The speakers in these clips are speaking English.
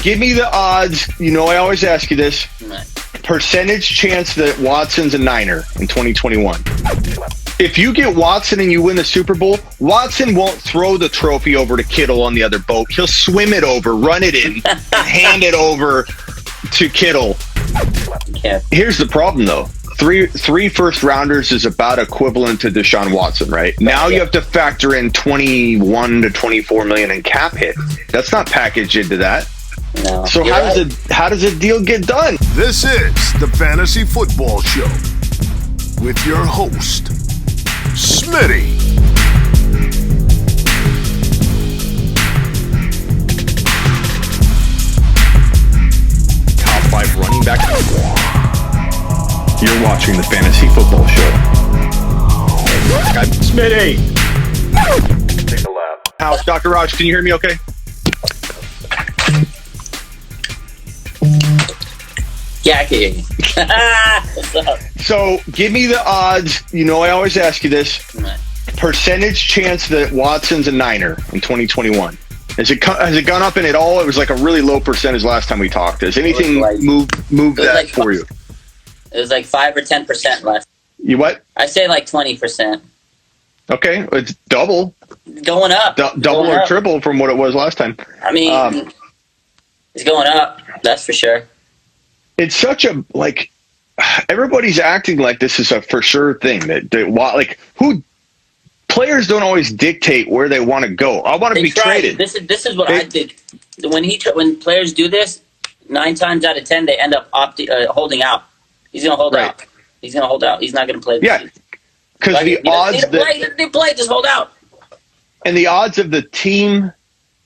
give me the odds. You know, I always ask you this. Right. Percentage chance that Watson's a Niner in 2021. If you get Watson and you win the Super Bowl, Watson won't throw the trophy over to Kittle on the other boat. He'll swim it over, run it in, and hand it over to Kittle. Yeah. Here's the problem, though. Three first rounders is about equivalent to Deshaun Watson, right? Now you have to factor in 21 to 24 million in cap hit. That's not packaged into that. No. So how does a deal get done? This is the Fantasy Football Show with your host, Smitty. Top 5 running back. You're watching the Fantasy Football Show. I'm Smitty. Take a lap. House, Dr. Raj, can you hear me okay? Yeah, I can hear you. What's up? So, give me the odds. You know, I always ask you this. Right. Percentage chance that Watson's a Niner in 2021. Has it gone up in it all? It was like a really low percentage last time we talked. Has anything moved that like for you? It was like 5 or 10% less. You what? I say like 20%. Okay, it's double. Going up. Double or triple from what it was last time. I mean, it's going up. That's for sure. It's such a, like, everybody's acting like this is a for sure thing. Players don't always dictate where they want to go. I want to be traded. This is what I did. When players do this, 9 times out of 10, they end up holding out. He's going to hold out. He's going to hold out. He's not going to play. Yeah, because the odds they play, just hold out. And the odds of the team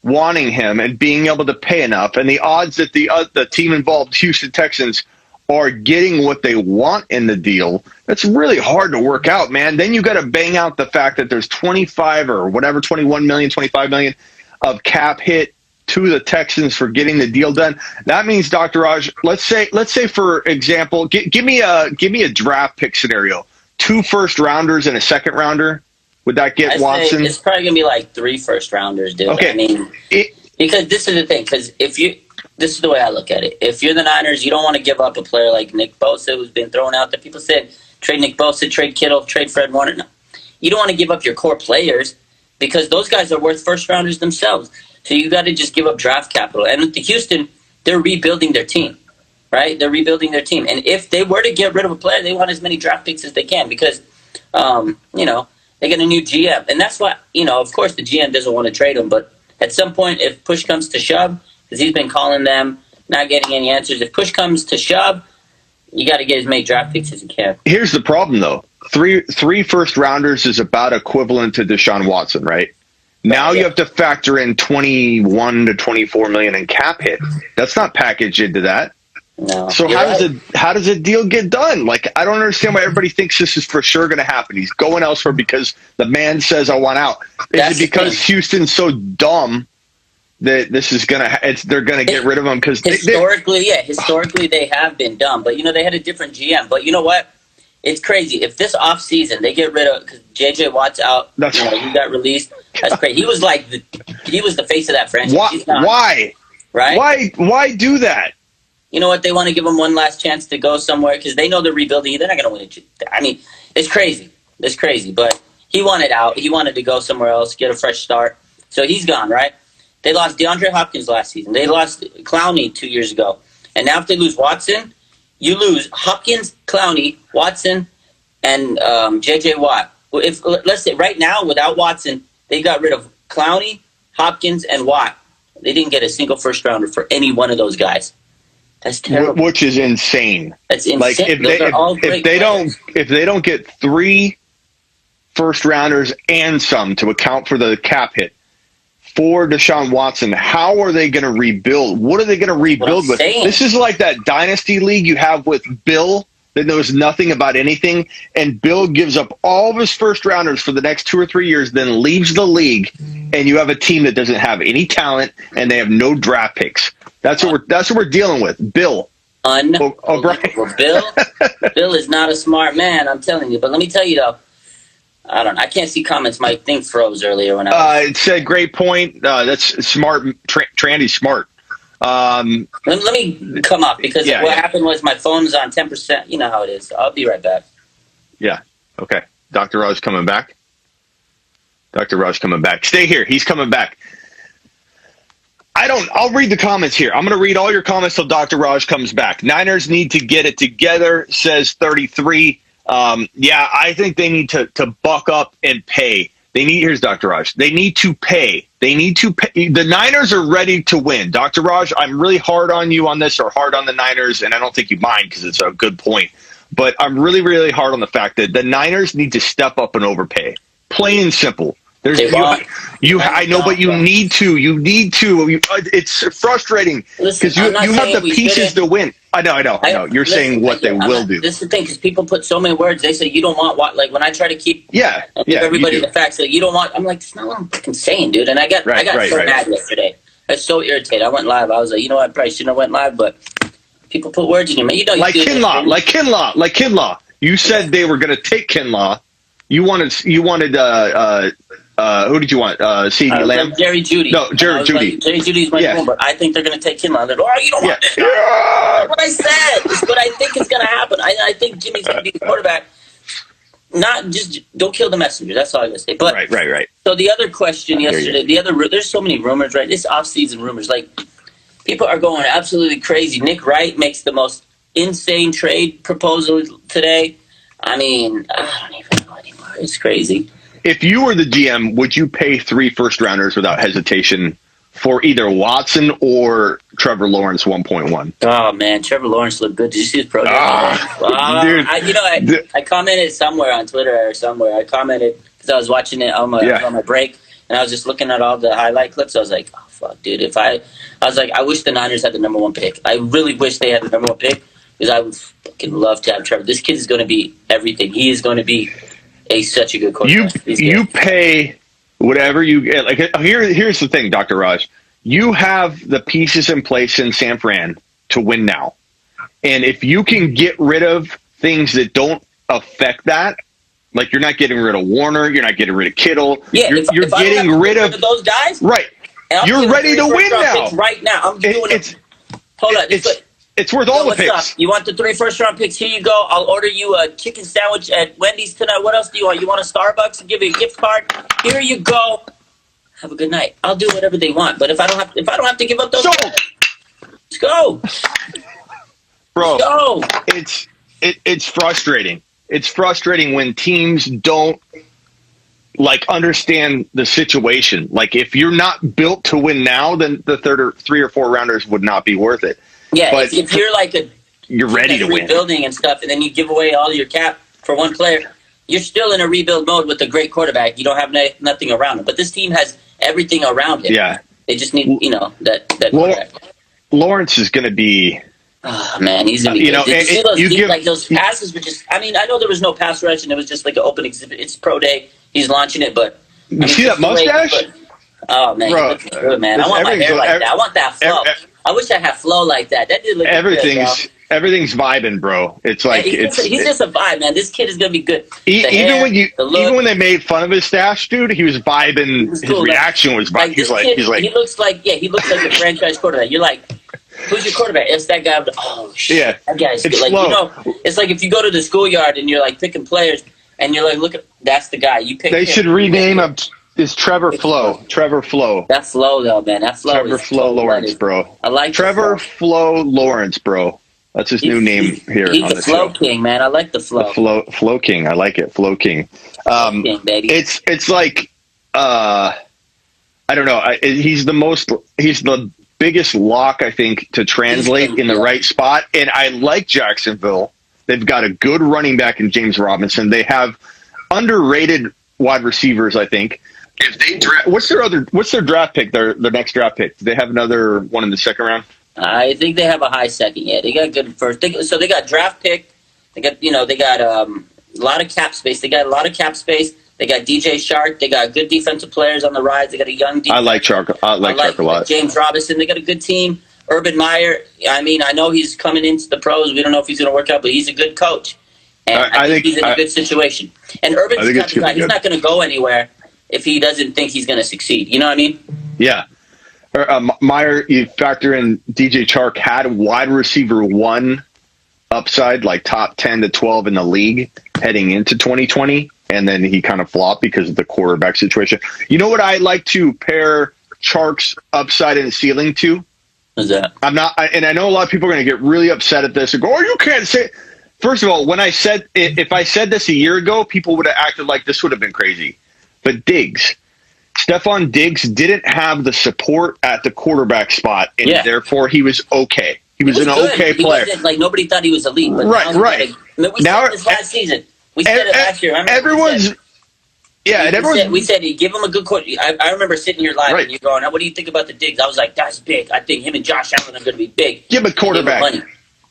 wanting him and being able to pay enough, and the odds that the team involved, Houston Texans, are getting what they want in the deal, that's really hard to work out, man. Then you got to bang out the fact that there's 25 or whatever, 21 million, 25 million of cap hit to the Texans for getting the deal done. That means, Dr. Raj, let's say for example, give me a draft pick scenario. 2 first rounders and a second rounder. Would that get Watson? It's probably going to be like 3 first rounders, dude. Okay. I mean, because this is the thing. Because this is the way I look at it. If you're the Niners, you don't want to give up a player like Nick Bosa, who's been thrown out there. People said, trade Nick Bosa, trade Kittle, trade Fred Warner. No. You don't want to give up your core players because those guys are worth first rounders themselves. So you got to just give up draft capital. And with the Houston, they're rebuilding their team, right? They're rebuilding their team. And if they were to get rid of a player, they want as many draft picks as they can because, they get a new GM. And that's why, of course the GM doesn't want to trade him. But at some point, if push comes to shove, because he's been calling them, not getting any answers, if push comes to shove, you got to get as many draft picks as you can. Here's the problem, though. Three first rounders is about equivalent to Deshaun Watson, right? Now you have to factor in 21 to 24 million in cap hit. That's not packaged into that. No. So how does a deal get done? Like, I don't understand why everybody thinks this is for sure going to happen. He's going elsewhere because the man says I want out. Is it because Houston's so dumb that this is they're going to get rid of him? Because historically they have been dumb, but they had a different GM. But you know what? It's crazy. If this offseason they get rid of, because J.J. Watt's out, he got released. That's crazy. He was the face of that franchise. Why? Right? Why do that? You know what? They want to give him one last chance to go somewhere because they know they're rebuilding. They're not going to win it. I mean, it's crazy. It's crazy. But he wanted out. He wanted to go somewhere else, get a fresh start. So he's gone, right? They lost DeAndre Hopkins last season. They lost Clowney 2 years ago. And now if they lose Watson, you lose Hopkins, Clowney, Watson, and J.J. Watt. Let's say right now, without Watson, they got rid of Clowney, Hopkins, and Watt. They didn't get a single first rounder for any one of those guys. That's terrible. Which is insane. That's insane. Like if they don't get 3 first rounders and some to account for the cap hit for Deshaun Watson, how are they going to rebuild? What are they going to rebuild with? This is like that dynasty league you have with Bill that knows nothing about anything, and Bill gives up all of his first rounders for the next 2 or 3 years, then leaves the league, and you have a team that doesn't have any talent and they have no draft picks. That's what we're dealing with. Bill. Unbelievable. Bill is not a smart man, I'm telling you. But let me tell you though, I don't know. I can't see comments. My thing froze earlier when I was... It said, great point. That's smart. Trandy's smart. Let me come up because what happened was my phone's on 10%. You know how it is. I'll be right back. Yeah. Okay. Dr. Raj coming back. Dr. Raj coming back. Stay here. He's coming back. I'll read the comments here. I'm going to read all your comments till Dr. Raj comes back. Niners need to get it together, says 33. I think they need to buck up and pay. Here's Dr. Raj. They need to pay. The Niners are ready to win. Dr. Raj, I'm really hard on you on this, or hard on the Niners, and I don't think you mind because it's a good point. But I'm really, really hard on the fact that the Niners need to step up and overpay. Plain and simple. I know, but you need to. It's frustrating because you have the pieces to win. I know. You're saying what they will do. This is the thing, because people put so many words. They say you don't want what. Like when I try to give everybody the facts, like you don't want. I'm like, that's not what I'm fucking saying, dude. And I got so mad yesterday. I was so irritated. I went live. I was like, you know what? I probably shouldn't have went live, but people put words in your mouth. You know, like Kinlaw. You said they were going to take Kinlaw. You wanted. Who did you want? CeeDee Lamb? Jerry Jeudy. No, Jerry Jeudy. Like, Jerry Judy's my phone, but I think they're going to take Kinlaw. Like, you don't want it. That's what I said. It's what I think is going to happen. I think Jimmy's going to be the quarterback. Not just don't kill the messenger. That's all I'm going to say. But, right. So the other question yesterday, there's so many rumors, right? This offseason rumors. Like, people are going absolutely crazy. Nick Wright makes the most insane trade proposal today. I mean, I don't even know anymore. It's crazy. If you were the GM, would you pay 3 first-rounders without hesitation for either Watson or Trevor Lawrence 1.1? Oh, man, Trevor Lawrence looked good. Did you see his pro day? I commented somewhere on Twitter or somewhere. I commented because I was watching it on my break, and I was just looking at all the highlight clips. I was like, oh, fuck, dude. I was like, I wish the Niners had the number 1 pick. I really wish they had the number 1 pick because I would fucking love to have Trevor. This kid is going to be everything. He is going to be such a good quarterback. You pay whatever you get. Like here's the thing, Dr. Raj. You have the pieces in place in San Fran to win now. And if you can get rid of things that don't affect that, like you're not getting rid of Warner, you're not getting rid of Kittle. Yeah, you're getting rid of those guys. Right. You're ready to win now. Right now. I'm doing it. Hold on. It's worth all the picks. Up? You want the 3 first-round picks? Here you go. I'll order you a chicken sandwich at Wendy's tonight. What else do you want? You want a Starbucks? I'll give you a gift card. Here you go. Have a good night. I'll do whatever they want. But if I don't have to give up those, let's go, bro. Let's go. It's frustrating. It's frustrating when teams don't understand the situation. Like if you're not built to win now, then the 3 or 4 rounders would not be worth it. Yeah, but if you're you're ready to win, rebuilding and stuff, and then you give away all your cap for one player, you're still in a rebuild mode with a great quarterback. You don't have nothing around him, but this team has everything around him. Yeah, they just need that quarterback. Lawrence is going to be. Oh man, he's gonna be. Those passes were just. I mean, I know there was no pass rush, and it was just like an open exhibit. It's pro day. He's launching it, but you see that mustache? Oh man, bro, he looks good, man. I want my hair like that. I want that flow. I wish I had flow like that. That did look good, everything's vibing, bro. It's like he's just a vibe, man. This kid is gonna be good. Even when they made fun of his stash, dude, he was vibing. His reaction was vibing. He looks like a franchise quarterback. You're like, who's your quarterback? It's that guy. Oh shit, yeah, that guy's good. Like flow. It's like if you go to the schoolyard and you're like picking players, and you're like, look at that's the guy you pick. They should rename him. Is Trevor Flo. Trevor Flo. That Flo, though, man. That Flo Trevor Flo Lawrence, bro. I like Trevor Flo Lawrence, bro. That's his new name here he's on the show. He's the Flow King, man. I like the Flow. The Flow King. I like it. Flow King. King, baby. It's like, I don't know. He's the biggest lock, I think, to translate in the right spot. And I like Jacksonville. They've got a good running back in James Robinson. They have underrated wide receivers, I think. If they draft, what's their draft pick? Their next draft pick? Do they have another one in the second round? I think they have a high second. Yeah, they got good first. So they got draft pick. They got a lot of cap space. They got a lot of cap space. They got DJ Shark. They got good defensive players on the rise. They got a young defense. I like Shark. I like Shark a lot. James Robinson. They got a good team. Urban Meyer. I mean, I know he's coming into the pros. We don't know if he's going to work out, but he's a good coach. And I think he's in a good situation. And Urban's not the guy. He's not going to go anywhere if he doesn't think he's going to succeed. You know what I mean? Yeah. Meyer, you factor in DJ Chark had wide receiver 1 upside, like top 10 to 12 in the league heading into 2020, and then he kind of flopped because of the quarterback situation. You know what I like to pair Chark's upside and ceiling to? What's that? I'm not, and I know a lot of people are going to get really upset at this and go, "Oh, you can't say." First of all, when I said, if I said this a year ago, people would have acted like this would have been crazy. But Stephon Diggs didn't have the support at the quarterback spot, and therefore he was okay. He was an okay player. Like, nobody thought he was elite. But right. Like, we said this last season. We said it last year. We said give him a good quarter. I remember sitting here live and you going, "What do you think about the Diggs?" I was like, "That's big. I think him and Josh Allen are going to be big." Give him a quarterback.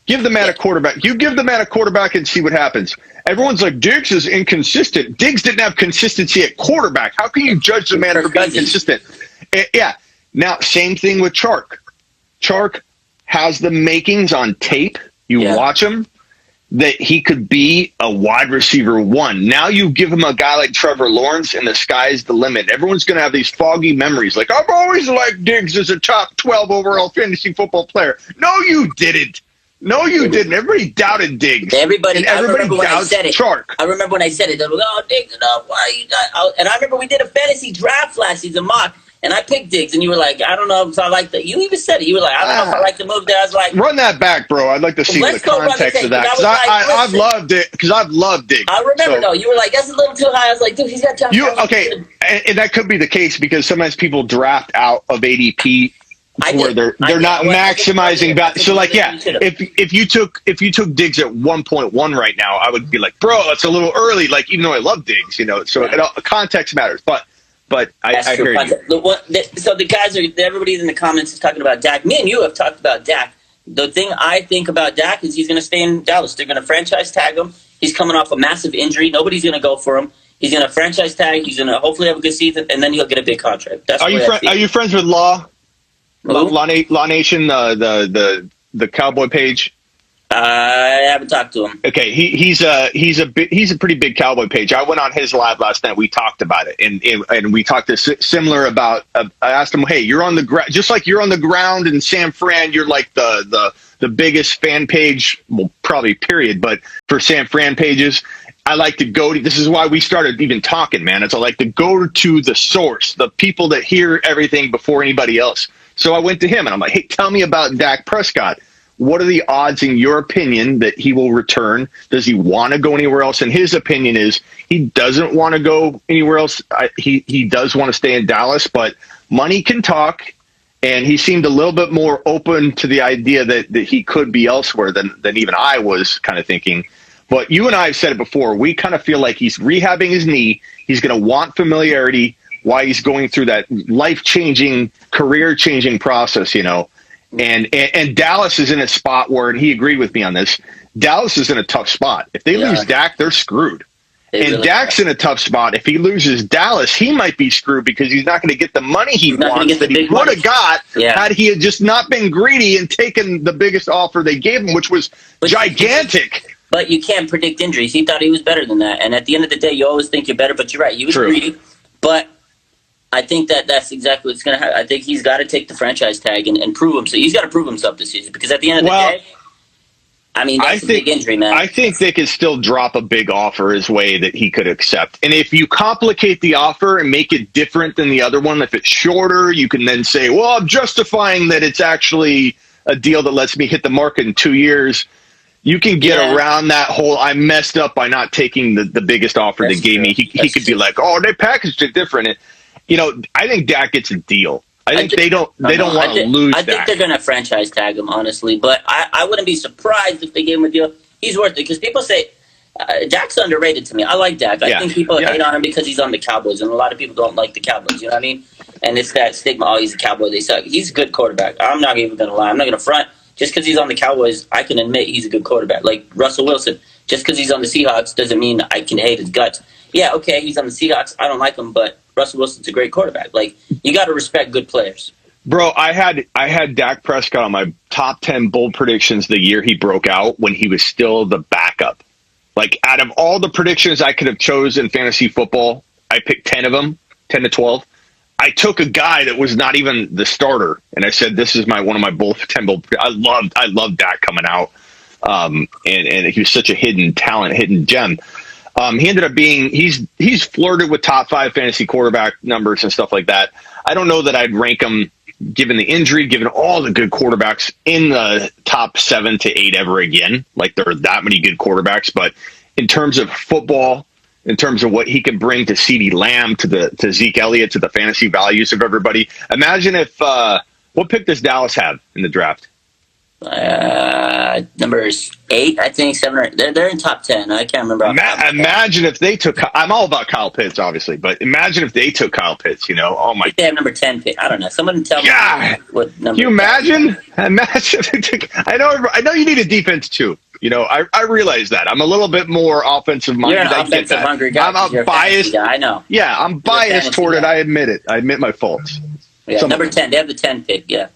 Give the man a quarterback. You give the man a quarterback and see what happens. Everyone's like, Diggs is inconsistent. Diggs didn't have consistency at quarterback. How can you judge the man for being consistent? Yeah. Now, same thing with Chark. Chark has the makings on tape. You watch him, that he could be a wide receiver 1. Now you give him a guy like Trevor Lawrence, and the sky's the limit. Everyone's going to have these foggy memories. Like, I've always liked Diggs as a top 12 overall fantasy football player. No, you didn't. Everybody doubted Diggs. Everybody doubts Chark. I remember when I said it. They were like, "Oh, Diggs enough. Why you not?" And I remember we did a fantasy draft last season, mock, and I picked Diggs, and you were like, "I don't know if I like that." You even said it. You were like, "I don't know if I like the move there." I was like, "Run that back, bro. I'd like to see the context of that because I've loved it. Because I've loved Diggs." I remember though. You were like, "That's a little too high." I was like, "Dude, he's got Josh Allen." Okay, and that could be the case because sometimes people draft out of ADP. Where they're not maximizing value. So if you took Diggs at 1.1 right now, I would be like, bro, that's a little early. Like, even though I love Diggs, so context matters. But I hear you. So the guys everybody in the comments is talking about Dak. Me and you have talked about Dak. The thing I think about Dak is he's going to stay in Dallas. They're going to franchise tag him. He's coming off a massive injury. Nobody's going to go for him. He's going to franchise tag. He's going to hopefully have a good season, and then he'll get a big contract. Are you friends with Law? Law Nation, the Cowboy page. I haven't talked to him. Okay, he's a pretty big Cowboy page. I went on his live last night. We talked about it, and we talked similar about. I asked him, "Hey, you're on the ground, just like you're on the ground in San Fran. You're like the biggest fan page, well, probably period, but for San Fran pages." I like to go to, this is why we started even talking, man. I like to go to the source, the people that hear everything before anybody else. So I went to him and I'm like, "Hey, tell me about Dak Prescott. What are the odds in your opinion that he will return? Does he want to go anywhere else?" And his opinion is he doesn't want to go anywhere else. He does want to stay in Dallas, but money can talk. And he seemed a little bit more open to the idea that he could be elsewhere than even I was kind of thinking. But you and I have said it before. We kind of feel like he's rehabbing his knee. He's going to want familiarity while he's going through that life-changing, career-changing process, And Dallas is in a spot where, and he agreed with me on this, Dallas is in a tough spot. If they lose Dak, they're screwed. And Dak's in a tough spot. If he loses Dallas, he might be screwed because he's not going to get the money he wants that he would have got had he had just not been greedy and taken the biggest offer they gave him, which was gigantic. But you can't predict injuries. He thought he was better than that. And at the end of the day, you always think you're better, but you're right. He was greedy. But I think that's exactly what's going to happen. I think he's got to take the franchise tag and prove himself. He's got to prove himself this season because at the end of the day, that's a big injury, man. I think they could still drop a big offer his way that he could accept. And if you complicate the offer and make it different than the other one, if it's shorter, you can then say, well, I'm justifying that it's actually a deal that lets me hit the market in 2 years. You can get around that whole, I messed up by not taking the biggest offer they gave me. He could be like, oh, they packaged it different. And, I think Dak gets a deal. I think they don't want to lose Dak. I think they're going to franchise tag him, honestly. But I wouldn't be surprised if they gave him a deal. He's worth it because people say Dak's underrated to me. I like Dak. I think people hate on him because he's on the Cowboys, and a lot of people don't like the Cowboys. You know what I mean? And it's that stigma, oh, he's a Cowboy, they suck. He's a good quarterback. I'm not even going to lie. I'm not going to front. Just because he's on the Cowboys, I can admit he's a good quarterback. Like Russell Wilson, just because he's on the Seahawks doesn't mean I can hate his guts. Yeah, okay, he's on the Seahawks. I don't like him, but Russell Wilson's a great quarterback. Like, you got to respect good players. Bro, I had Dak Prescott on my top 10 bold predictions the year he broke out when he was still the backup. Like, out of all the predictions I could have chosen in fantasy football, I picked 10 of them, 10 to 12. I took a guy that was not even the starter, and I said, "This is one of my potential." I loved Dak coming out, and he was such a hidden talent, hidden gem. He ended up being he's flirted with top 5 fantasy quarterback numbers and stuff like that. I don't know that I'd rank him, given the injury, given all the good quarterbacks, in the top 7 to 8 ever again. Like, there are that many good quarterbacks, but in terms of football, in terms of what he can bring to CeeDee Lamb, to Zeke Elliott, to the fantasy values of everybody. Imagine if what pick does Dallas have in the draft? Numbers 8, I think 7 or they're in top 10. I can't remember. Imagine if they took. I'm all about Kyle Pitts, obviously, but imagine if they took Kyle Pitts. Oh my! They have number 10 pick. I don't know. Someone tell me what number. Can you imagine? Imagine. I know you need a defense too. I realize that. I'm a little bit more offensive minded. You're an offensive hungry guy. I'm biased. Guy, I know. Yeah, I'm biased toward it. I admit it. I admit my faults. Yeah, number 10. They have the 10 pick. Yeah.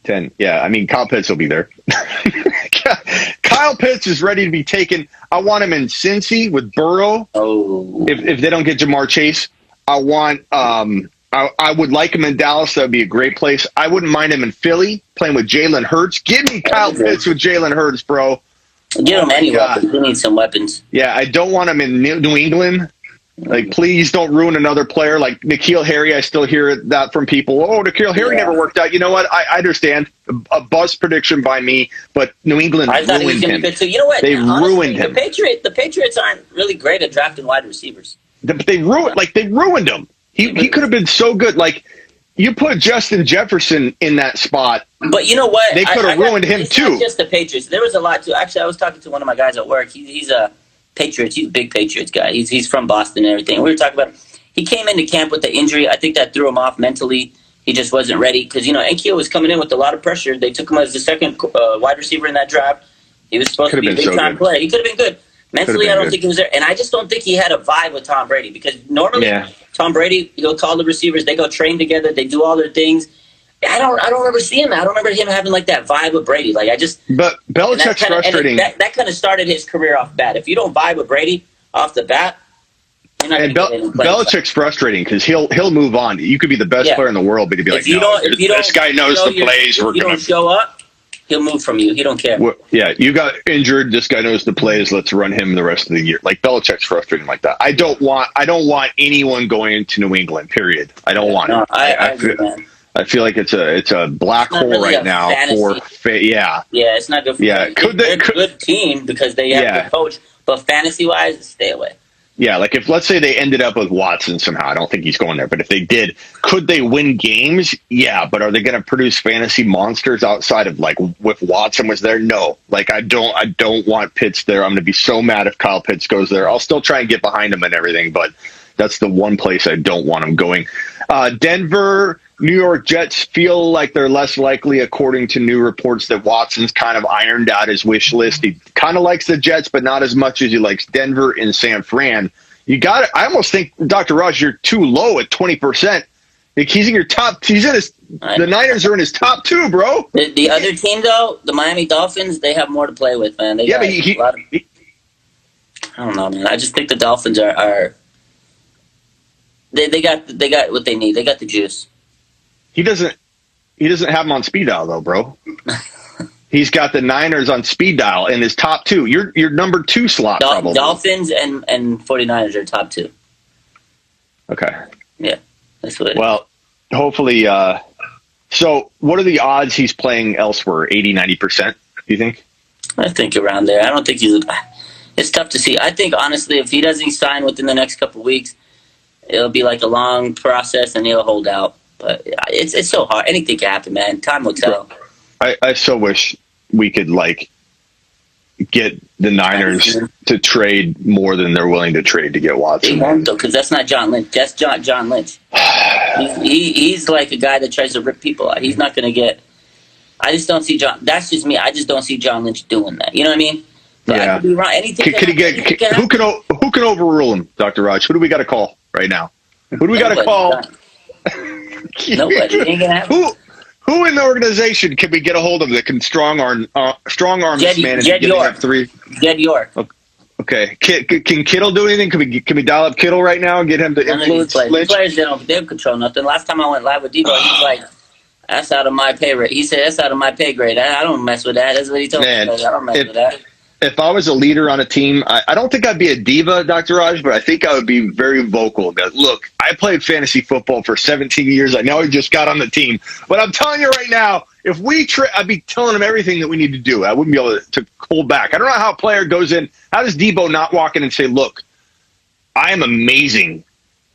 10. Yeah, I mean, Kyle Pitts will be there. Kyle Pitts is ready to be taken. I want him in Cincy with Burrow. Oh. If they don't get Jamar Chase, I want. I would like him in Dallas. That would be a great place. I wouldn't mind him in Philly playing with Jalen Hurts. Give me Kyle Pitts with Jalen Hurts, bro. Get him any weapons. We need some weapons. Yeah, I don't want him in New England. Like, please don't ruin another player. Like N'Keal Harry, I still hear that from people. Oh, N'Keal Harry never worked out. You know what? I understand. A buzz prediction by me, but New England ruined him. You know what? They ruined him. The Patriots aren't really great at drafting wide receivers. They ruined him. He could have been so good. Like, you put Justin Jefferson in that spot. But you know what? They could have ruined him too. Not just the Patriots. There was a lot too. Actually, I was talking to one of my guys at work. He's a Patriots. He's a big Patriots guy. He's from Boston and everything. We were talking about he came into camp with the injury. I think that threw him off mentally. He just wasn't ready because, N'Keal was coming in with a lot of pressure. They took him as the second wide receiver in that draft. He was supposed to be a big-time player. He could have been good. Mentally, I don't think he was there. And I just don't think he had a vibe with Tom Brady because normally Tom Brady, he'll call the receivers. They go train together. They do all their things. I don't remember seeing that. I don't remember him having like that vibe with Brady. Like But Belichick's frustrating. That kind of started his career off bad. If you don't vibe with Brady off the bat, you're not going to get in. Belichick's frustrating because he'll move on. You could be the best player in the world, but he'd be like, this guy knows the plays. If you don't show up, he'll move from you. He don't care. Well, yeah, you got injured. This guy knows the plays. Let's run him the rest of the year. Like, Belichick's frustrating like that. I don't want anyone going into New England. Period. I don't want it. I feel like it's a black hole really right now Yeah, it's not good for they're a good team because they have a good coach, but fantasy-wise, stay away. Yeah, like if, let's say they ended up with Watson somehow. I don't think he's going there, but if they did, could they win games? Yeah, but are they going to produce fantasy monsters outside of, like, if Watson was there? No. Like, I don't want Pitts there. I'm going to be so mad if Kyle Pitts goes there. I'll still try and get behind him and everything, but that's the one place I don't want him going. Denver, New York Jets feel like they're less likely, according to new reports, that Watson's kind of ironed out his wish list. He kind of likes the Jets, but not as much as he likes Denver and San Fran. I almost think, Dr. Raj, you're too low at 20%. Like, he's in your top. The Niners are in his top 2, bro. The other team, though, the Miami Dolphins, they have more to play with, man. I don't know, man. I just think the Dolphins are. They got what they need. They got the juice. He doesn't have him on speed dial though, bro. He's got the Niners on speed dial in his top 2. Your number 2 slot, probably. Dolphins and 49ers are top 2. Okay. Yeah, that's what it is. Well, hopefully. So what are the odds he's playing elsewhere? 80, 90%, do you think? I think around there. I don't think it's tough to see. I think, honestly, if he doesn't sign within the next couple of weeks, it'll be like a long process and he'll hold out. But it's so hard. Anything can happen, man. Time will tell. I so wish we could, like, get the Niners to trade more than they're willing to trade to get Watson. They won't, though, because that's not John Lynch. That's John Lynch. He's like a guy that tries to rip people out. He's not going to get... I just don't see John... That's just me. I just don't see John Lynch doing that. You know what I mean? But I could be wrong. Anything who can overrule him, Dr. Raj? Who do we got to call right now? Who do we got to call? Nobody. Ain't gonna happen. Who in the organization can we get a hold of that can strong arm this man and Jed get York. 3? Jed York. Okay. Can Kittle do anything? Can we dial up Kittle right now and get him to influence None of Lynch? these players, they don't control nothing. Last time I went live with Debo, he was like, that's out of my pay rate. He said, that's out of my pay grade. I don't mess with that. That's what he told me. I don't mess with that. If I was a leader on a team, I don't think I'd be a diva, Dr. Raj, but I think I would be very vocal. That, look, I played fantasy football for 17 years. I know I just got on the team. But I'm telling you right now, if we I'd be telling him everything that we need to do. I wouldn't be able to hold back. I don't know how a player goes in. How does Debo not walk in and say, look, I am amazing.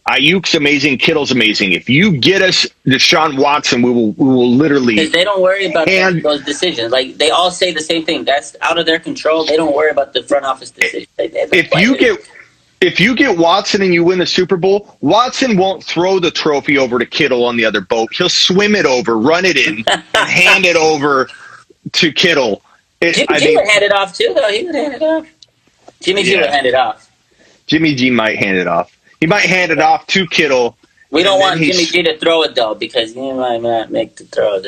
Ayuk's amazing. Kittle's amazing. If you get us Deshaun Watson, we will literally. Because they don't worry about those decisions. Like, they all say the same thing. That's out of their control. They don't worry about the front office decisions. If you get Watson and you win the Super Bowl, Watson won't throw the trophy over to Kittle on the other boat. He'll swim it over, run it in, and hand it over to Kittle. Jimmy G would hand it off too, though. He would hand it off. Jimmy G would hand it off. Jimmy G might hand it off. He might hand it off to Kittle. We don't want Jimmy G to throw it, though, because he might not make the throw.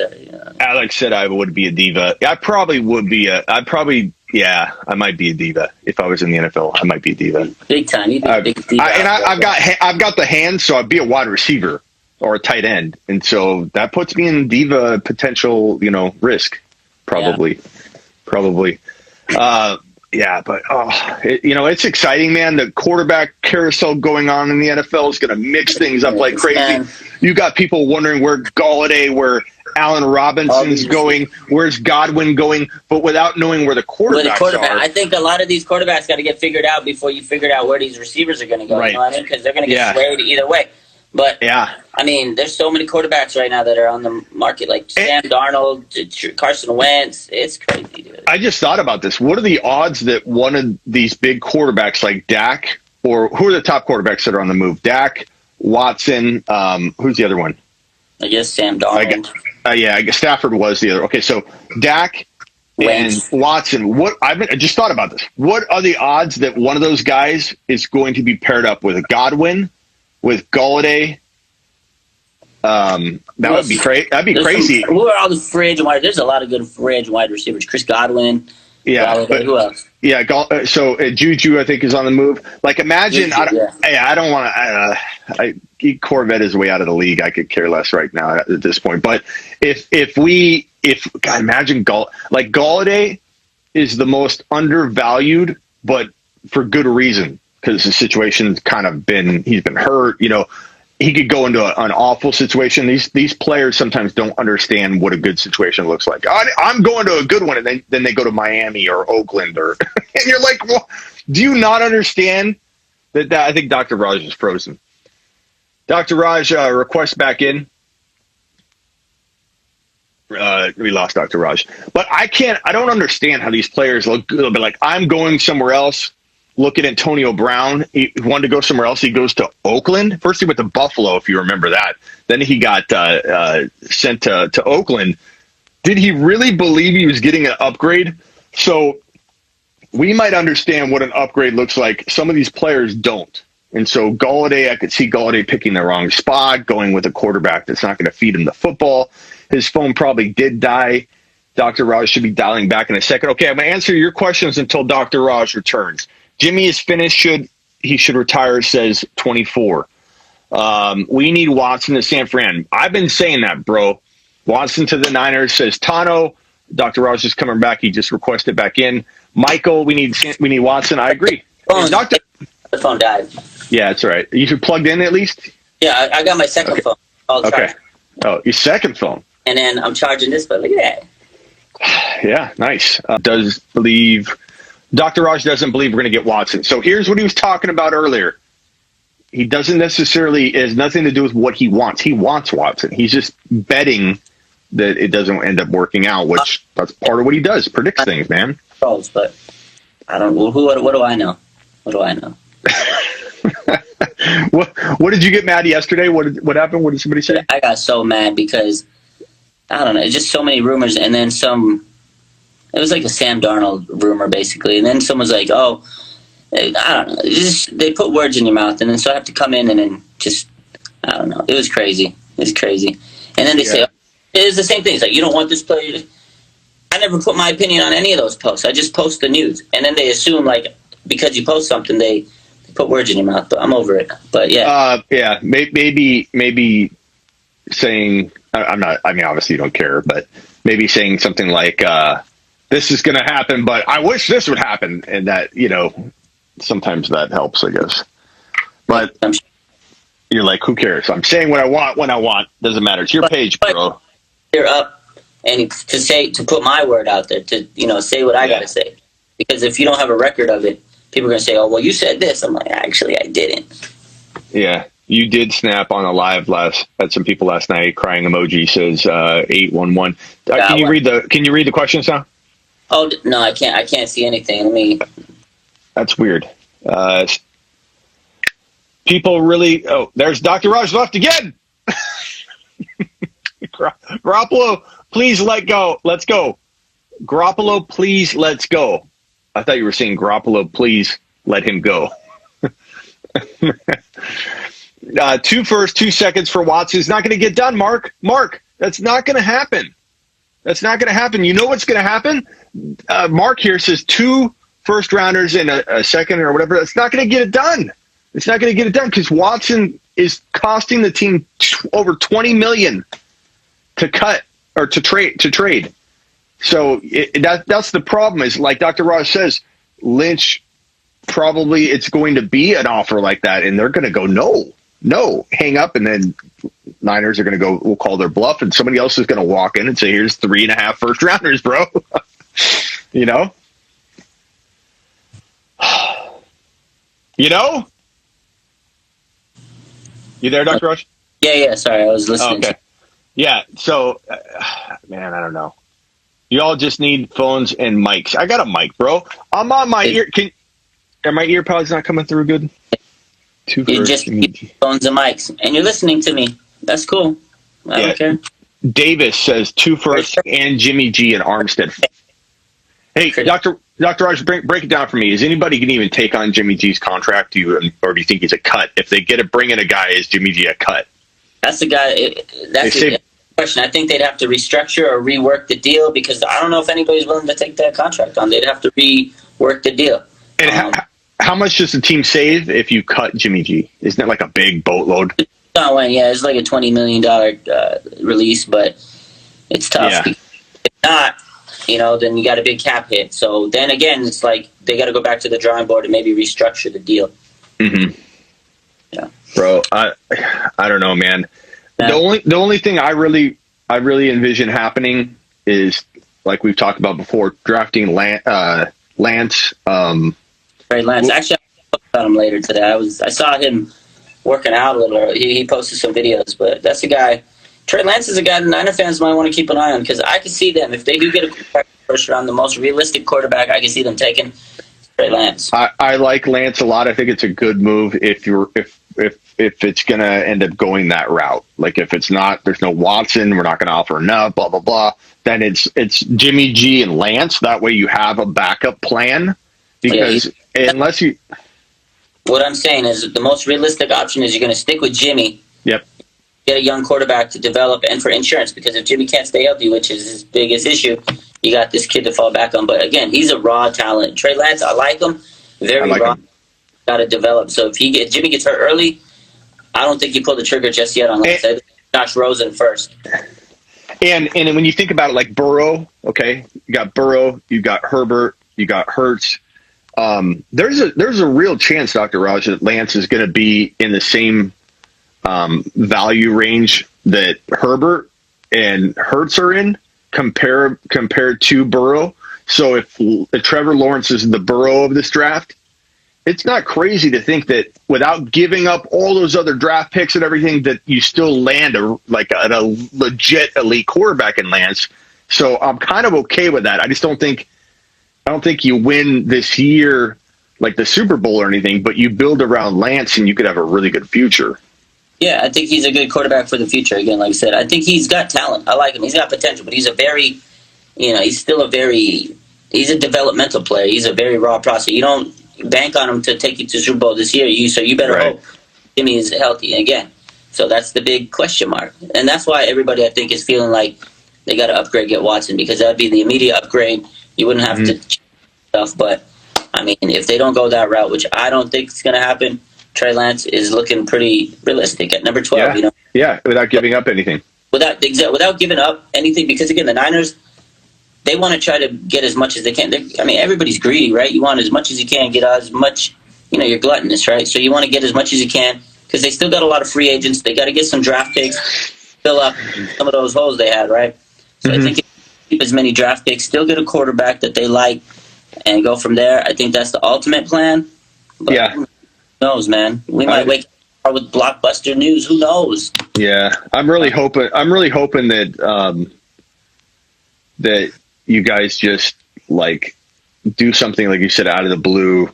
Alex said I would be a diva. I probably would be I might be a diva. If I was in the NFL, I might be a diva. Big time. You'd be a big diva. I've got the hands, so I'd be a wide receiver or a tight end. And so that puts me in diva potential, risk, probably. Yeah. Probably. But it's exciting, man. The quarterback carousel going on in the NFL is going to mix things up like crazy. You got people wondering where Golladay, where Allen Robinson's going, where's Godwin going, but without knowing where the quarterbacks are. I think a lot of these quarterbacks got to get figured out before you figure out where these receivers are going to go. Right. You know what I mean? Because they're going to get swayed either way. But, I mean, there's so many quarterbacks right now that are on the market, like Sam Darnold, Carson Wentz. It's crazy, dude. I just thought about this. What are the odds that one of these big quarterbacks like Dak, or who are the top quarterbacks that are on the move? Dak, Watson, who's the other one? I guess Sam Darnold. I guess Stafford was the other. Okay, so Dak and Watson. I just thought about this. What are the odds that one of those guys is going to be paired up with Godwin, with Golladay? That would be crazy. That'd be crazy. Who are all the free agent wide? There's a lot of good free agent wide receivers. Chris Godwin. Yeah, Golladay, but who else? Yeah, so Juju, I think, is on the move. Like, imagine. I don't want to. Corvette is way out of the league. I could care less right now at this point. But imagine Golladay is the most undervalued, but for good reason, because the situation's kind of he's been hurt. He could go into an awful situation. These players sometimes don't understand what a good situation looks like. I'm going to a good one, and then they go to Miami or Oakland, and you're like, well, do you not understand that? I think Dr. Raj is frozen. Dr. Raj, request back in. We lost Dr. Raj, but I don't understand how these players look good. But like, I'm going somewhere else. Look at Antonio Brown. He wanted to go somewhere else. He goes to Oakland. First he went to Buffalo, if you remember that. Then he got sent to Oakland. Did he really believe he was getting an upgrade? So we might understand what an upgrade looks like. Some of these players don't. And so Golladay, I could see Golladay picking the wrong spot, going with a quarterback that's not going to feed him the football. His phone probably did die. Dr. Raj should be dialing back in a second. Okay, I'm going to answer your questions until Dr. Raj returns. Jimmy is finished. He should retire, says 24. We need Watson to San Fran. I've been saying that, bro. Watson to the Niners, says Tano. Dr. Raj is coming back. He just requested back in. Michael, we need Watson. I agree. The phone died. Yeah, that's all right. You should plugged in at least? Yeah, I got my second phone. Okay. Oh, your second phone. And then I'm charging this, but look at that. Yeah, nice. Dr. Raj doesn't believe we're going to get Watson. So here's what he was talking about earlier. He doesn't necessarily, it has nothing to do with what he wants. He wants Watson. He's just betting that it doesn't end up working out, which that's part of what he does. Predicts things, man. But I don't know. What do I know? What do I know? What did you get mad yesterday? What happened? What did somebody say? I got so mad because, I don't know, it's just so many rumors, and then it was like a Sam Darnold rumor, basically. And then someone's like, oh, I don't know. They put words in your mouth, and then so I have to come in and then just, I don't know. It was crazy. And then they say, it's the same thing. It's like, you don't want this player. I never put my opinion on any of those posts. I just post the news. And then they assume, like, because you post something, they put words in your mouth. But I'm over it. But yeah, maybe saying I'm not. I mean, obviously you don't care, but maybe saying something like, "This is going to happen, but I wish this would happen," and that sometimes that helps, I guess. But you're like, who cares? I'm saying what I want when I want. Doesn't matter. It's your page, bro. You're up, and to put my word out there, to say what I got to say. Because if you don't have a record of it, people are going to say, "Oh, well, you said this." I'm like, actually, I didn't. Yeah, you did snap on a live at some people last night. Crying emoji says 811. Can you read the questions now? Oh no, I can't. I can't see anything. I mean, that's weird. People really. Oh, there's Dr. Raj left again. Garoppolo, please let go. Let's go. Garoppolo, please let's go. I thought you were saying Garoppolo, please let him go. 2 first, 2 seconds for Watson. It's not going to get done, Mark. That's not going to happen. That's not going to happen. You know what's going to happen? Mark here says 2 first rounders in a second or whatever. That's not going to get it done. It's not going to get it done because Watson is costing the team over $20 million to cut or to trade. So that's the problem. Is like Dr. Ross says, Lynch probably it's going to be an offer like that, and they're going to go no, hang up, and then Niners are going to go. We'll call their bluff, and somebody else is going to walk in and say, "Here's 3.5 first rounders, bro." You know. You there, Dr. Rush? Yeah. Sorry, I was listening. Okay. Yeah. So, man, I don't know. You all just need phones and mics. I got a mic, bro. I'm on my ear. Are my ear pods not coming through good? You just need phones and mics, and you're listening to me. That's cool. I don't care. Davis says 2 first and Jimmy G and Armstead. Hey, Dr. Raj, break it down for me. Is anybody going to even take on Jimmy G's contract? Or do you think he's a cut? If they bring in a guy, is Jimmy G a cut? That's the guy. That's the question. I think they'd have to restructure or rework the deal because I don't know if anybody's willing to take that contract on. They'd have to rework the deal. And how much does the team save if you cut Jimmy G? Isn't that like a big boatload? It's like a $20 million release, but it's tough. Yeah. If not, then you got a big cap hit. So then again, it's like they got to go back to the drawing board and maybe restructure the deal. Mm-hmm. Yeah, bro. I don't know, man. Yeah. The only thing I really envision happening is like we've talked about before, drafting Lance. Right, Lance. Actually, I'll talk about him later today. I saw him working out a little. He posted some videos, but that's a guy. Trey Lance is a guy the Niner fans might want to keep an eye on because I can see them if they do get a quarterback first round, the most realistic quarterback I can see them taking Trey Lance. I like Lance a lot. I think it's a good move if it's going to end up going that route. Like if it's not, there's no Watson, we're not going to offer enough, blah blah blah. Then it's Jimmy G and Lance. That way you have a backup plan because unless you. What I'm saying is the most realistic option is you're going to stick with Jimmy. Yep. Get a young quarterback to develop and for insurance because if Jimmy can't stay healthy, which is his biggest issue, you got this kid to fall back on. But again, he's a raw talent. Trey Lance, I like him. Very raw. Got to develop. So if Jimmy gets hurt early, I don't think you pull the trigger just yet on Lance. Josh Rosen first. And when you think about it, like Burrow, okay, you got Burrow, you got Herbert, you got Hurts. There's a real chance, Dr. Raj, that Lance is going to be in the same value range that Herbert and Hurts are in compared to Burrow. So if Trevor Lawrence is the Burrow of this draft, it's not crazy to think that without giving up all those other draft picks and everything, that you still land a legit elite quarterback in Lance. So I'm kind of okay with that. I don't think you win this year like the Super Bowl or anything, but you build around Lance and you could have a really good future. Yeah, I think he's a good quarterback for the future. Again, like I said, I think he's got talent. I like him. He's got potential, but he's a very, he's a developmental player. He's a very raw prospect. You don't bank on him to take you to Super Bowl this year. So you better hope Jimmy is healthy again. So that's the big question mark. And that's why everybody, I think, is feeling like they got to upgrade, get Watson, because that would be the immediate upgrade. You wouldn't have to stuff, but I mean, if they don't go that route, which I don't think is going to happen, Trey Lance is looking pretty realistic at number 12. Without giving up anything. Without giving up anything, because again, the Niners, they want to try to get as much as they can. Everybody's greedy, right? You want as much as you can, get as much. You're gluttonous, right? So you want to get as much as you can because they still got a lot of free agents. They got to get some draft picks, fill up some of those holes they had, right? So I think keep as many draft picks, still get a quarterback that they like, and go from there. I think that's the ultimate plan. But who knows, man? We might wake up with blockbuster news. Who knows? Yeah, I'm really hoping that that you guys just do something like you said out of the blue.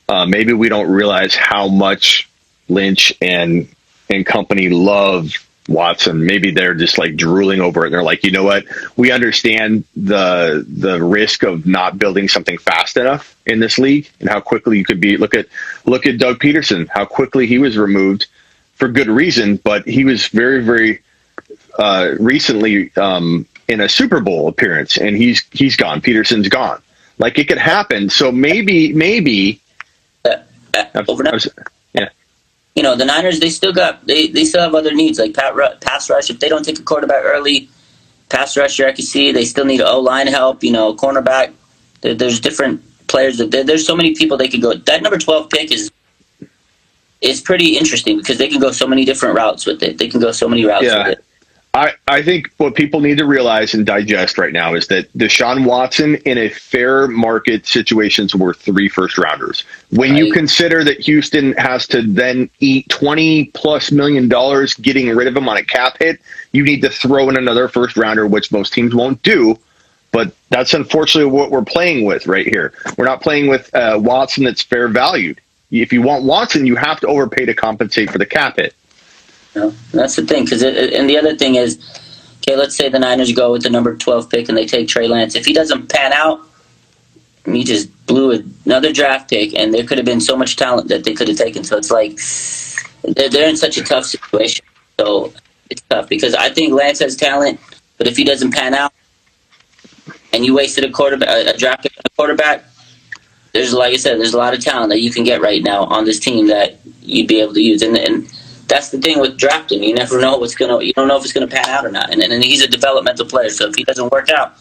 Maybe we don't realize how much Lynch and company love Watson. Maybe they're just drooling over it. And they're like, you know what? We understand the risk of not building something fast enough in this league and how quickly you could be. Look at Doug Peterson, how quickly he was removed for good reason, but he was very, very recently in a Super Bowl appearance, and he's gone. Peterson's gone. It could happen. So maybe. The Niners, they still have other needs like pass rush. If they don't take a quarterback early, pass rusher, I can see they still need O-line help. Cornerback. There's different players. There's so many people they could go. That number 12 pick is pretty interesting because they can go so many different routes with it. They can go so many routes with it. I think what people need to realize and digest right now is that Deshaun Watson in a fair market situations were 3 first-rounders. When you consider that Houston has to then eat $20+ million getting rid of him on a cap hit, you need to throw in another first-rounder, which most teams won't do. But that's unfortunately what we're playing with right here. We're not playing with Watson that's fair valued. If you want Watson, you have to overpay to compensate for the cap hit. That's the thing. And the other thing is, okay, let's say the Niners go with the number 12 pick and they take Trey Lance. If he doesn't pan out, he just blew another draft pick, and there could have been so much talent that they could have taken. So it's they're in such a tough situation. So it's tough because I think Lance has talent, but if he doesn't pan out and you wasted a draft pick on a quarterback, there's, like I said, there's a lot of talent that you can get right now on this team that you'd be able to use. And that's the thing with drafting. You never know you don't know if it's gonna pan out or not. And he's a developmental player, so if he doesn't work out,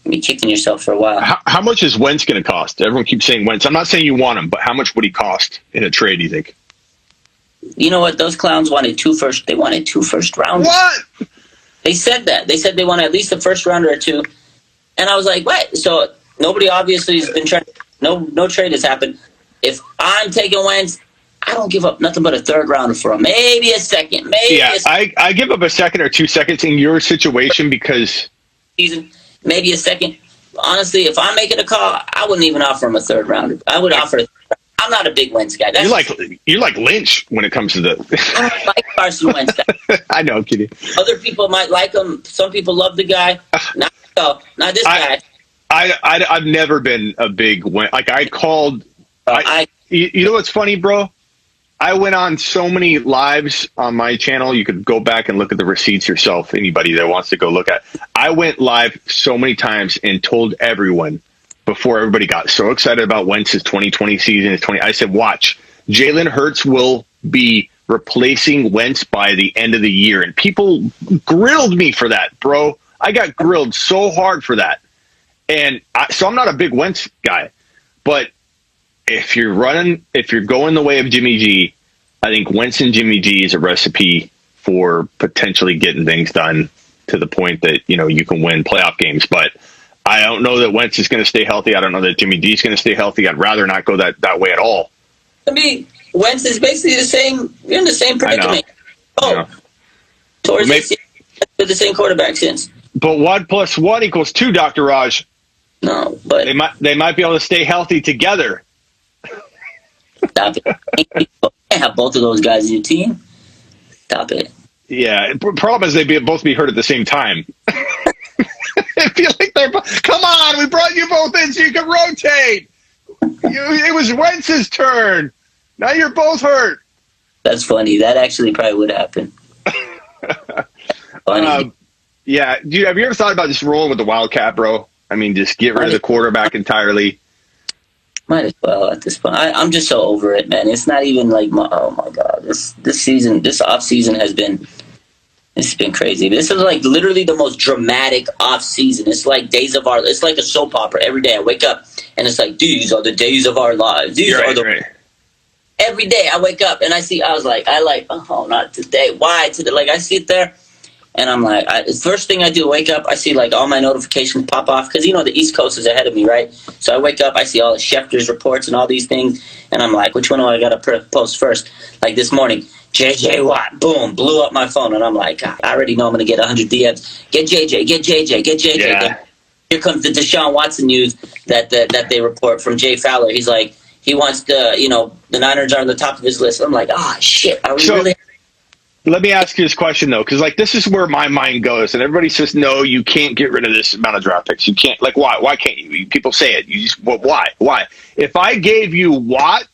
you'll be kicking yourself for a while. How much is Wentz gonna cost? Everyone keeps saying Wentz. I'm not saying you want him, but how much would he cost in a trade, do you think? You know what? Those clowns wanted 2 first rounders. What? They said that. They said they wanted at least a first rounder or 2. And I was like, what? So nobody obviously has been trying. No trade has happened. If I'm taking Wentz, I don't give up nothing but a 3rd rounder for him. Maybe a second. I give up a second or 2 seconds in your situation because maybe a second. Honestly, if I'm making a call, I wouldn't even offer him a 3rd rounder. I would offer. I'm not a big Wentz guy. You're like Lynch when it comes to the. I don't like Carson Wentz guy. I know, I'm kidding. Other people might like him. Some people love the guy. Not this guy. I've never been a big Wentz. I called. You know what's funny, bro? I went on so many lives on my channel. You could go back and look at the receipts yourself, anybody that wants to go look at. I went live so many times and told everyone before everybody got so excited about Wentz's 2020 season. I said, watch, Jalen Hurts will be replacing Wentz by the end of the year. And people grilled me for that, bro. I got grilled so hard for that. And so I'm not a big Wentz guy. But if you're going the way of Jimmy G, I think Wentz and Jimmy G is a recipe for potentially getting things done to the point that, you can win playoff games. But I don't know that Wentz is going to stay healthy. I don't know that Jimmy G is going to stay healthy. I'd rather not go that way at all. I mean, Wentz is basically the same. You're in the same predicament. Towards the same quarterback since. But 1 + 1 = 2, Dr. Raj. No, but they might be able to stay healthy together. Stop it. You can't have both of those guys in your team. Stop it. Yeah, the problem is they'd both be hurt at the same time. I feel like come on, we brought you both in so you can rotate. It was Wentz's turn. Now you're both hurt. That's funny. That actually probably would happen. Funny. Yeah. Dude, have you ever thought about just rolling with the Wildcat, bro? I mean, just get rid of the quarterback entirely. Might as well at this point. I'm just so over it, man. It's not even like oh my god, this season, this off season has been. It's been crazy. This is like literally the most dramatic off season. It's like it's like a soap opera. Every day I wake up and it's like, these are the days of our lives. Every day I wake up and I was like, oh, not today. Why today? Like I sit there and I'm like, the first thing I do, wake up, I see like all my notifications pop off because the East Coast is ahead of me, right? So I wake up, I see all the Schefter's reports and all these things, and I'm like, which one do I got to post first? Like this morning, JJ Watt, boom, blew up my phone, and I'm like, God, I already know I'm going to get 100 DMs. Get JJ, get JJ, get JJ. Yeah. Here comes the Deshaun Watson news that they report from Jay Fowler. He's like, he wants the Niners are on the top of his list. I'm like, shit, are we really? Let me ask you this question, though, because this is where my mind goes, and everybody says, no, you can't get rid of this amount of draft picks. You can't. Like, why? Why can't you? People say it. Why? Why? If I gave you Watt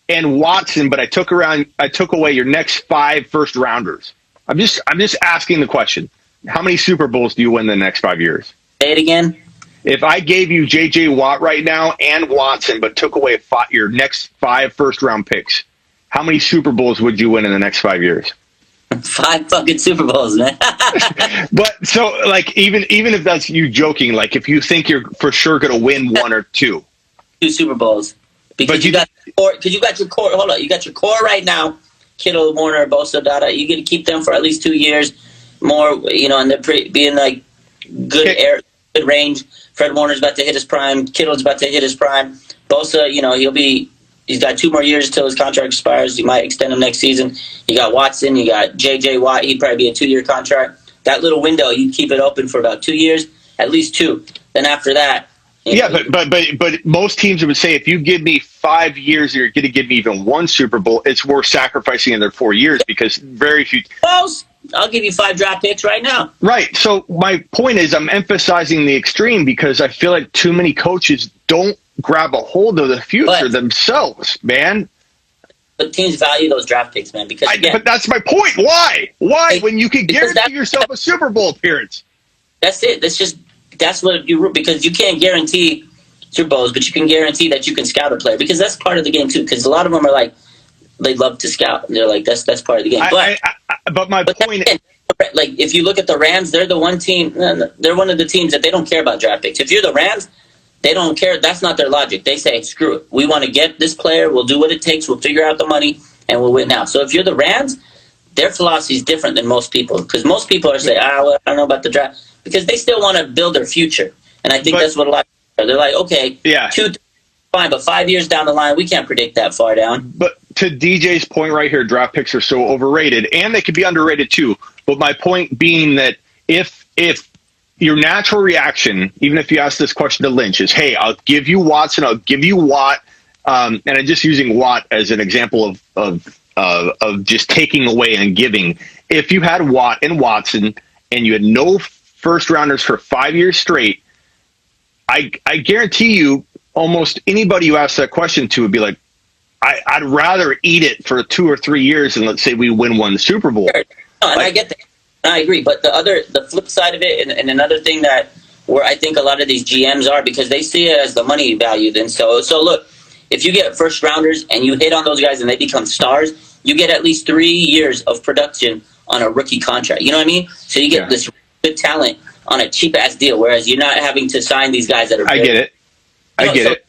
and Watson, but I took away your next 5 first-rounders, I'm just asking the question, how many Super Bowls do you win in the next 5 years? Say it again. If I gave you J.J. Watt right now and Watson, but took away your next 5 first-round picks, how many Super Bowls would you win in the next 5 years? 5 fucking Super Bowls, man. But so, like, even if that's you joking, like, if you think you're for sure going to win 1 or 2, 2 Super Bowls, because you got your core. Hold on, you got your core right now. Kittle, Warner, Bosa, Dada. You get to keep them for at least 2 years more. And they're being like good range. Fred Warner's about to hit his prime. Kittle's about to hit his prime. Bosa, he's got 2 more years until his contract expires. You might extend him next season. You got Watson. You got J.J. Watt. He'd probably be a 2-year contract. That little window, you keep it open for about 2 years, at least 2. Then after that. But most teams would say if you give me 5 years, you're going to give me even 1 Super Bowl. It's worth sacrificing in their 4 years because very few. I'll give you 5 draft picks right now. Right. So my point is, I'm emphasizing the extreme because I feel like too many coaches don't grab a hold of the future themselves, man. But teams value those draft picks, man. But that's my point. Why? Why when you can guarantee yourself a Super Bowl appearance? That's it. That's what you root, because you can't guarantee Super Bowls, but you can guarantee that you can scout a player, because that's part of the game too. Because a lot of them are like, they love to scout, and they're like, that's part of the game. But my point is, like, if you look at the Rams, they're the one team. They're one of the teams that they don't care about draft picks. If you're the Rams, they don't care. That's not their logic. They say, screw it. We want to get this player. We'll do what it takes. We'll figure out the money, and we'll win now. So if you're the Rams, their philosophy is different than most people, because most people are saying, well, I don't know about the draft, because they still want to build their future. And I think that's what a lot of people are. They're like, okay, 2, fine, but 5 years down the line, we can't predict that far down. But to DJ's point right here, draft picks are so overrated, and they could be underrated too. But my point being that if your natural reaction, even if you ask this question to Lynch, is, hey, I'll give you Watson, I'll give you Watt, and I'm just using Watt as an example of just taking away and giving. If you had Watt and Watson and you had no first rounders for 5 years straight, I guarantee you almost anybody you ask that question to would be like, I'd rather eat it for 2 or 3 years and let's say we win 1 Super Bowl. Sure. No, and I get that. I agree. But the flip side of it, and another thing that where I think a lot of these GMs are, because they see it as the money value. Then so look, if you get first rounders and you hit on those guys and they become stars, you get at least 3 years of production on a rookie contract. You know what I mean? So you get this good talent on a cheap ass deal, whereas you're not having to sign these guys that are. I get it. I get it.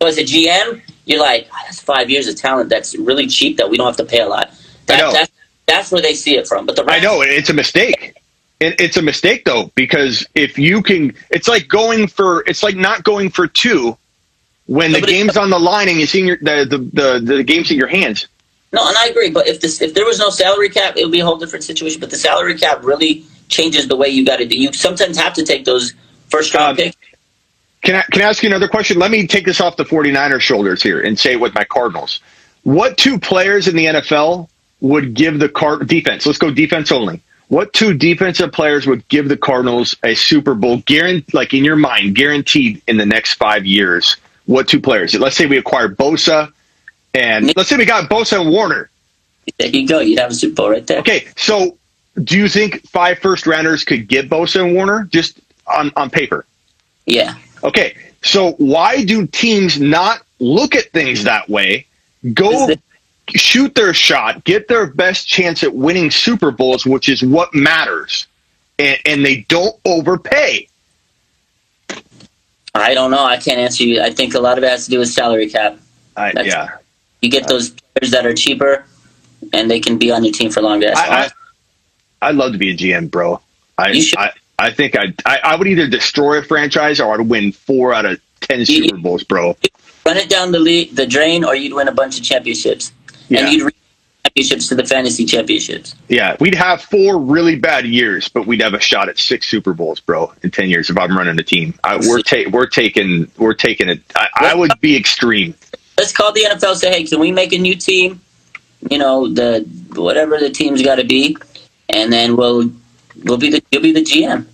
So as a GM, you're like, that's 5 years of talent that's really cheap that we don't have to pay a lot. That's where they see it from. But the Rams, I know it's a mistake. It's a mistake though, because if you can, it's like not going for 2 when the game's on the line and you're seeing the game's in your hands. No, and I agree. But if there was no salary cap, it would be a whole different situation. But the salary cap really changes the way you got to do. You sometimes have to take those first round picks. Can I ask you another question? Let me take this off the 49ers shoulders here and say it with my Cardinals. What 2 players in the NFL would give the defense? Let's go defense only. What 2 defensive players would give the Cardinals a Super Bowl, guaranteed, like in your mind, guaranteed in the next 5 years? What 2 players? Let's say we acquired Bosa, and let's say we got Bosa and Warner. There you go. You'd have a Super Bowl right there. Okay, so do you think 5 first rounders could get Bosa and Warner just on paper? Yeah. Okay, So why do teams not look at things that way? Go shoot their shot, get their best chance at winning Super Bowls, which is what matters, and they don't overpay. I don't know. I can't answer you. I think a lot of it has to do with salary cap. Yeah. You get those players that are cheaper, and they can be on your team for longer. I'd love to be a GM, bro. I think I would either destroy a franchise or I'd win 4 out of 10 Super Bowls, bro. Run it down the drain, or you'd win a bunch of championships. Yeah. And you'd reach championships to the fantasy championships. Yeah, we'd have 4 really bad years, but we'd have a shot at 6 Super Bowls, bro, in 10 years if I'm running the team. We're taking it. I would be extreme. Let's call the NFL. Say, hey, can we make a new team? You know, whatever the team's got to be, and then you'll be the GM.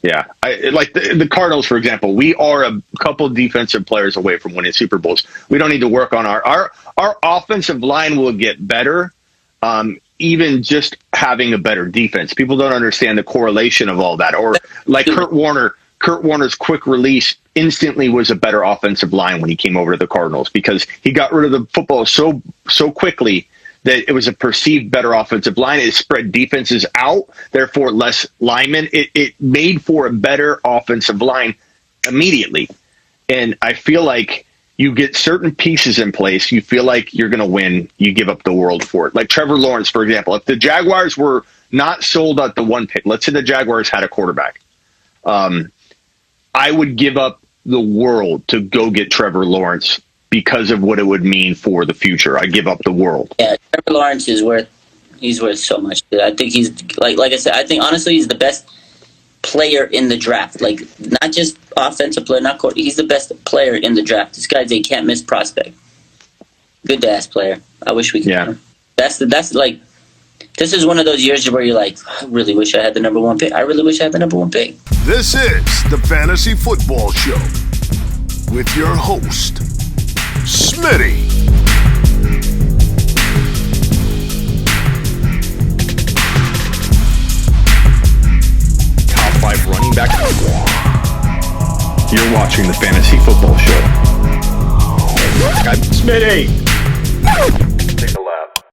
Yeah, like the Cardinals, for example. We are a couple defensive players away from winning Super Bowls. We don't need to work on our offensive line will get better, even just having a better defense. People don't understand the correlation of all that. Or like Kurt Warner's quick release instantly was a better offensive line when he came over to the Cardinals because he got rid of the football so quickly that it was a perceived better offensive line. It spread defenses out, therefore less linemen. It made for a better offensive line immediately. And I feel like you get certain pieces in place, you feel like you're going to win, you give up the world for it. Like Trevor Lawrence, for example. If the Jaguars were not sold at the 1 pick, let's say the Jaguars had a quarterback, I would give up the world to go get Trevor Lawrence because of what it would mean for the future. I give up the world. Yeah, Trevor Lawrence is worth so much. I think he's like I said, I think honestly he's the best player in the draft. Like not just offensive player, not court. He's the best player in the draft. This guy's a can't miss prospect. Good ass player. I wish we could. Yeah. That's like this is one of those years where you're like, I really wish I had the number 1 pick. I really wish I had the number 1 pick. This is the Fantasy Football Show with your host, Smitty. Top 5 running back. You're watching the Fantasy Football Show. I'm Smitty.